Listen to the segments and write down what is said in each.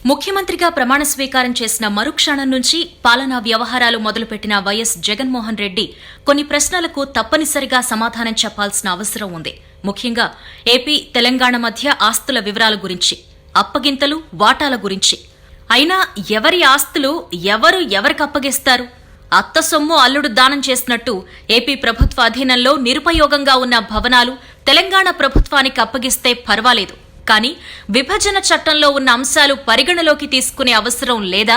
ముఖ్యమంత్రిగా ప్రమాణ స్వీకారం చేసిన మరుక్షణం నుంచి పాలనా వ్యవహారాలు మొదలుపెట్టిన వైఎస్ జగన్మోహన్ రెడ్డి కొన్ని ప్రశ్నలకు తప్పనిసరిగా సమాధానం చెప్పాల్సిన అవసరం ఉంది. ముఖ్యంగా ఏపీ, తెలంగాణ మధ్య ఆస్తుల వివరాల గురించి, అప్పగింతలు, వాటాల గురించి. అయినా ఎవరి ఆస్తులు ఎవరికి అప్పగిస్తారు? అత్త సొమ్ము అల్లుడు దానం చేసినట్టు ఏపీ ప్రభుత్వ అధీనంలో నిరుపయోగంగా ఉన్న భవనాలు తెలంగాణ ప్రభుత్వానికి అప్పగిస్తే పర్వాలేదు. కానీ విభజన చట్టంలో ఉన్న అంశాలు పరిగణలోకి తీసుకునే అవసరం లేదా?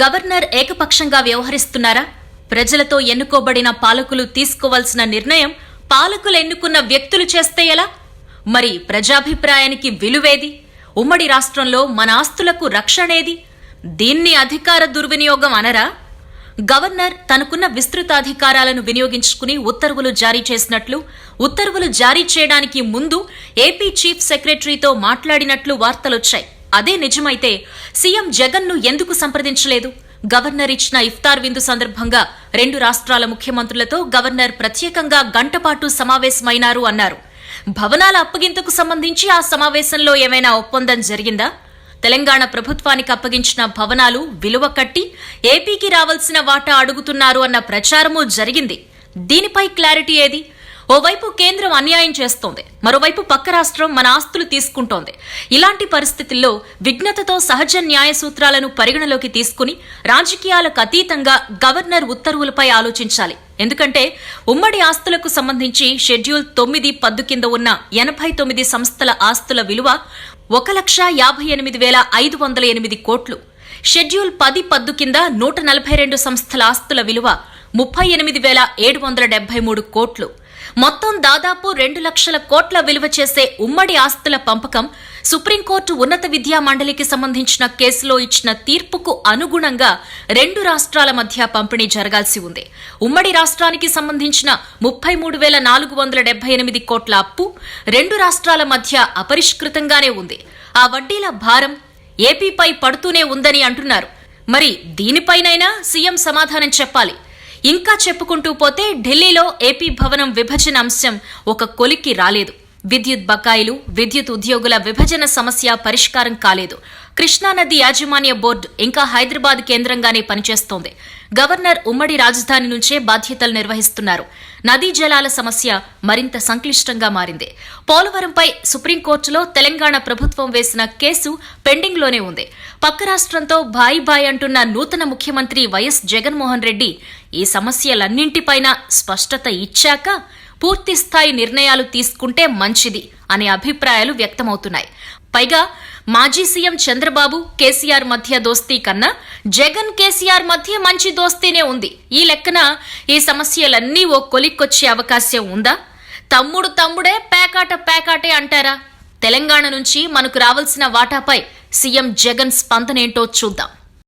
గవర్నర్ ఏకపక్షంగా వ్యవహరిస్తున్నారా? ప్రజలతో ఎన్నుకోబడిన పాలకులు తీసుకోవాల్సిన నిర్ణయం పాలకులు ఎన్నుకున్న వ్యక్తులు చేస్తే ఎలా? మరి ప్రజాభిప్రాయానికి విలువేది? ఉమ్మడి రాష్ట్రంలో మన ఆస్తులకు రక్షణేది? దీన్ని అధికార దుర్వినియోగం అనరా? గవర్నర్ తనకున్న విస్తృత అధికారాలను వినియోగించుకుని ఉత్తర్వులు జారీ చేసినట్లు, ఉత్తర్వులు జారీ చేయడానికి ముందు ఏపీ చీఫ్ సెక్రటరీతో మాట్లాడినట్లు వార్తలొచ్చాయి. అదే నిజమైతే సీఎం జగన్ను ఎందుకు సంప్రదించలేదు? గవర్నర్ ఇచ్చిన ఇఫ్తార్ విందు సందర్భంగా 2 రాష్ట్రాల ముఖ్యమంత్రులతో గవర్నర్ ప్రత్యేకంగా గంటపాటు సమావేశమైనారు అన్నారు. భవనాల అప్పగింతకు సంబంధించి ఆ సమావేశంలో ఏమైనా ఒప్పందం జరిగిందా? తెలంగాణ ప్రభుత్వానికి అప్పగించిన భవనాలు విలువ కట్టి ఏపీకి రావాల్సిన వాటా అడుగుతున్నారు అన్న ప్రచారమూ జరిగింది. దీనిపై క్లారిటీ ఏది? ఓవైపు కేంద్రం అన్యాయం చేస్తోంది, మరోవైపు పక్క రాష్ట్రం మన ఆస్తులు తీసుకుంటోంది. ఇలాంటి పరిస్థితుల్లో విఘ్నతతో సహజ న్యాయ సూత్రాలను పరిగణలోకి తీసుకుని రాజకీయాలకు అతీతంగా గవర్నర్ ఉత్తర్వులపై ఆలోచించాలి. ఎందుకంటే ఉమ్మడి ఆస్తులకు సంబంధించి షెడ్యూల్ 9(10) కింద ఉన్న 89 సంస్థల ఆస్తుల విలువ 1,58,508 కోట్లు. షెడ్యూల్ 10(10) కింద 142 సంస్థల ఆస్తుల విలువ 38,773 కోట్లు. మొత్తం దాదాపు 2 లక్షల కోట్ల విలువ చేసే ఉమ్మడి ఆస్తుల పంపకం సుప్రీంకోర్టు ఉన్నత విద్యా మండలికి సంబంధించిన కేసులో ఇచ్చిన తీర్పుకు అనుగుణంగా 2 రాష్ట్రాల మధ్య పంపిణీ జరగాల్సి ఉంది. ఉమ్మడి రాష్ట్రానికి సంబంధించిన 33,478 కోట్ల అప్పు 2 రాష్ట్రాల మధ్య అపరిష్కృతంగానే ఉంది. ఆ వడ్డీల భారం ఏపీపై పడుతూనే ఉందని అంటున్నారు. మరి దీనిపైనైనా సీఎం సమాధానం చెప్పాలి. ఇంకా చెప్పుకుంటూ పోతే ఢిల్లీలో ఏపీ భవనం విభజన అంశం ఒక కొలిక్కి రాలేదు. విద్యుత్ బకాయిలు, విద్యుత్ ఉద్యోగుల విభజన సమస్య పరిష్కారం కాలేదు. కృష్ణానది యాజమాన్య బోర్డు ఇంకా హైదరాబాద్ కేంద్రంగానే పనిచేస్తోంది. గవర్నర్ ఉమ్మడి రాజధాని నుంచే బాధ్యతలు నిర్వహిస్తున్నారు. నదీ జలాల సమస్య మరింత సంక్లిష్టంగా మారింది. పోలవరంపై సుప్రీంకోర్టులో తెలంగాణ ప్రభుత్వం వేసిన కేసు పెండింగ్లోనే ఉంది. పక్క రాష్ట్రంతో బాయ్ బాయ్ అంటున్న నూతన ముఖ్యమంత్రి వైఎస్ జగన్మోహన్ రెడ్డి ఈ సమస్యలన్నింటిపైన స్పష్టత ఇచ్చాక పూర్తిస్థాయి నిర్ణయాలు తీసుకుంటే మంచిది అనే అభిప్రాయాలు వ్యక్తమవుతున్నాయి. పైగా మాజీ సీఎం చంద్రబాబు, కేసీఆర్ మధ్య దోస్తీ కన్నా జగన్, కేసీఆర్ మధ్య మంచి దోస్తీనే ఉంది. ఈ లెక్కన ఈ సమస్యలన్నీ ఓ కొలిక్కొచ్చే అవకాశం ఉందా? తమ్ముడే పేకాటే అంటారా? తెలంగాణ నుంచి మనకు రావాల్సిన వాటాపై సీఎం జగన్ స్పందనేంటో చూద్దాం.